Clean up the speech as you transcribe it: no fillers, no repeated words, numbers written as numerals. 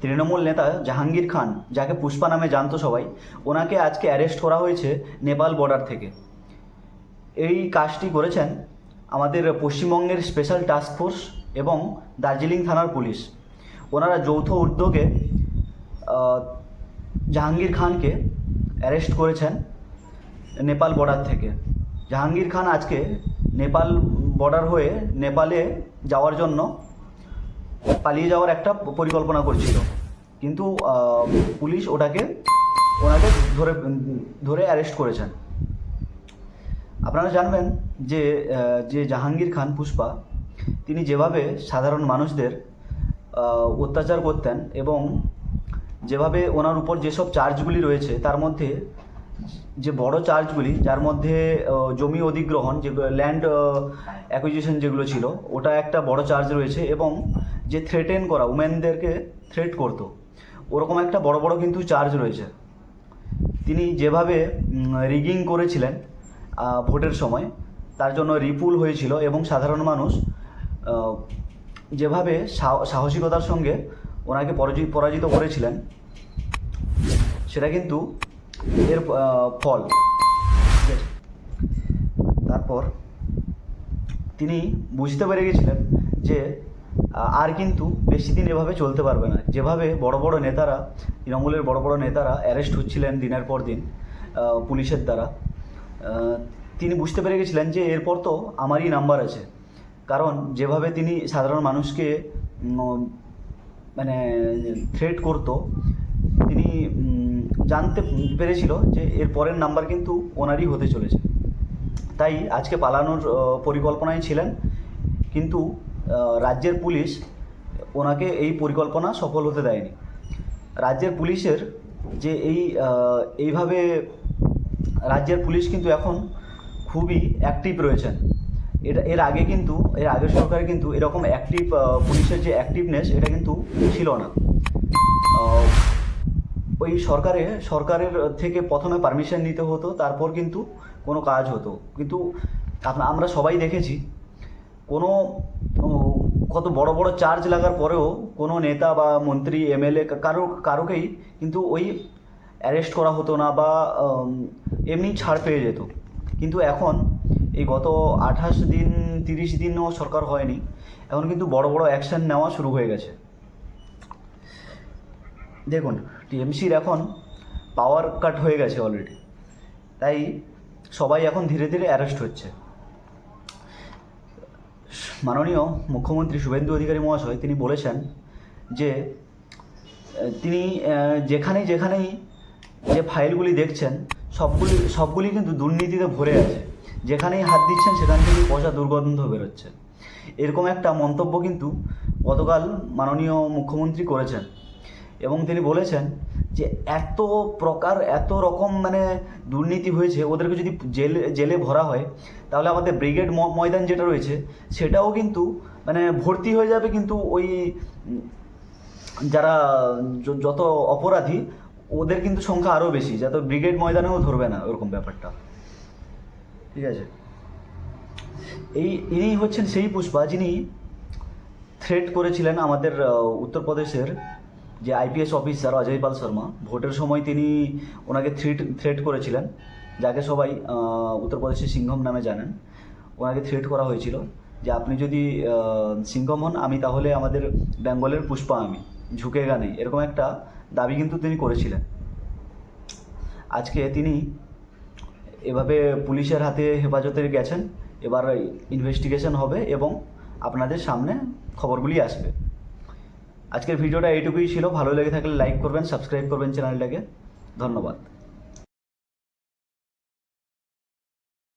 তৃণমূল নেতা জাহাঙ্গীর খান, যাকে পুষ্পা নামে জানতো সবাই, ওনাকে আজকে অ্যারেস্ট করা হয়েছে নেপাল বর্ডার থেকে। এই কাজটি করেছেন আমাদের পশ্চিমবঙ্গের স্পেশাল টাস্ক ফোর্স এবং দার্জিলিং থানার পুলিশ। ওনারা যৌথ উদ্যোগে জাহাঙ্গীর খানকে অ্যারেস্ট করেছেন নেপাল বর্ডার থেকে। জাহাঙ্গীর খান আজকে নেপাল বর্ডার হয়ে নেপালে যাওয়ার জন্য পালিয়ে যাওয়ার একটা পরিকল্পনা করছিল, কিন্তু পুলিশ ওনাকে ধরে অ্যারেস্ট করেছেন। আপনারা জানবেন যে জাহাঙ্গীর খান পুষ্পা, তিনি যেভাবে সাধারণ মানুষদের অত্যাচার করতেন এবং যেভাবে ওনার উপর যেসব চার্জগুলি রয়েছে তার মধ্যে যে বড় চার্জগুলি, যার মধ্যে জমি অধিগ্রহণ, যে ল্যান্ড অ্যাকুইজিশন যেগুলো ছিল, ওটা একটা বড় চার্জ রয়েছে, এবং যে থ্রেটেন করা, উমেনদেরকে থ্রেট করতো, ওরকম একটা বড় বড় কিন্তু চার্জ রয়েছে। তিনি যেভাবে রিগিং করেছিলেন ভোটের সময়, তার জন্য রিপুল হয়েছিল, এবং সাধারণ মানুষ যেভাবে সাহসিকতার সঙ্গে ওনাকে পরাজিত করেছিলেন, সেটা কিন্তু এর ফল। তারপর তিনি বুঝতে পেরে গেছিলেন যে আর কিন্তু বেশি দিন এভাবে চলতে পারবে না। যেভাবে বড় বড় নেতারা, তৃণমূলের বড় বড় নেতারা অ্যারেস্ট হচ্ছিলেন দিনের পর দিন পুলিশের দ্বারা, তিনি বুঝতে পেরে গেছিলেন যে এরপর তো আমারই নাম্বার আছে। কারণ যেভাবে তিনি সাধারণ মানুষকে মানে থ্রেট করতো, তিনি জানতে পেরেছিল যে এর পরের নাম্বার কিন্তু ওনারই হতে চলেছে। তাই আজকে পালানোর পরিকল্পনায় ছিলেন, কিন্তু রাজ্যের পুলিশ ওনাকে এই পরিকল্পনা সফল হতে দেয়নি। রাজ্যের পুলিশের যে এইভাবে রাজ্যের পুলিশ কিন্তু এখন খুবই অ্যাক্টিভ রয়েছেন। এর আগের সরকারে কিন্তু এরকম অ্যাক্টিভ পুলিশের যে অ্যাক্টিভনেস, এটা কিন্তু ছিল না। ওই সরকারের থেকে প্রথমে পারমিশন নিতে হতো, তারপর কিন্তু কোনো কাজ হতো। কিন্তু আমরা সবাই দেখেছি, কত বড় বড় চার্জ লাগার পরেও কোনো নেতা বা মন্ত্রী, এমএলএ কারোকেই কিন্তু ওই অ্যারেস্ট করা হতো না, বা এমনি ছাড় পেয়ে যেত। কিন্তু এখন এই গত 28 দিন 30 দিনও সরকার হয়নি, এখন কিন্তু বড় বড় অ্যাকশান নেওয়া শুরু হয়ে গেছে। দেখুন, টিএমসির এখন পাওয়ার কাট হয়ে গেছে অলরেডি, তাই সবাই এখন ধীরে ধীরে অ্যারেস্ট হচ্ছে। মাননীয় মুখ্যমন্ত্রী শুভেন্দু অধিকারী মহাশয় তিনি বলেছেন যে তিনি যেখানেই যে ফাইলগুলি দেখছেন সবগুলি কিন্তু দুর্নীতিতে ভরে আছে। যেখানেই হাত দিচ্ছেন সেখান থেকে পচা দুর্গন্ধ বেরোচ্ছে। এরকম একটা মন্তব্য কিন্তু গতকাল মাননীয় মুখ্যমন্ত্রী করেছেন, এবং তিনি বলেছেন যে এত রকম মানে দুর্নীতি হয়েছে, ওদেরকে যদি জেলে ভরা হয় তাহলে আমাদের ব্রিগেড ময়দান যেটা রয়েছে সেটাও কিন্তু মানে ভর্তি হয়ে যাবে, কিন্তু ওই যারা যত অপরাধী ওদের কিন্তু সংখ্যা আরও বেশি, যাতে ব্রিগেড ময়দানেও ধরবে না, ওরকম ব্যাপারটা। ঠিক আছে, ইনি হচ্ছেন সেই পুষ্পা যিনি থ্রেট করেছিলেন আমাদের উত্তরপ্রদেশের যে আইপিএস অফিসার অজয় পাল শর্মা। ভোটের সময় তিনি ওনাকে থ্রেট করেছিলেন, যাকে সবাই উত্তরপ্রদেশের সিংঘম নামে জানেন। ওনাকে থ্রেট করা হয়েছিল যে আপনি যদি সিংঘম হন, আমি তাহলে আমাদের বেঙ্গলের পুষ্পা, আমি ঝুঁকেগা নেই, এরকম একটা দাবি কিন্তু তিনি করেছিলেন। আজকে তিনি এভাবে পুলিশের হাতে হেফাজতে গেছেন। এবার ইনভেস্টিগেশন হবে এবং আপনাদের সামনে খবরগুলি আসবে। আজকের ভিডিওটা এইটুকুই ছিল। ভালো লেগে থাকলে লাইক করবেন, সাবস্ক্রাইব করবেন চ্যানেলটাকে। ধন্যবাদ।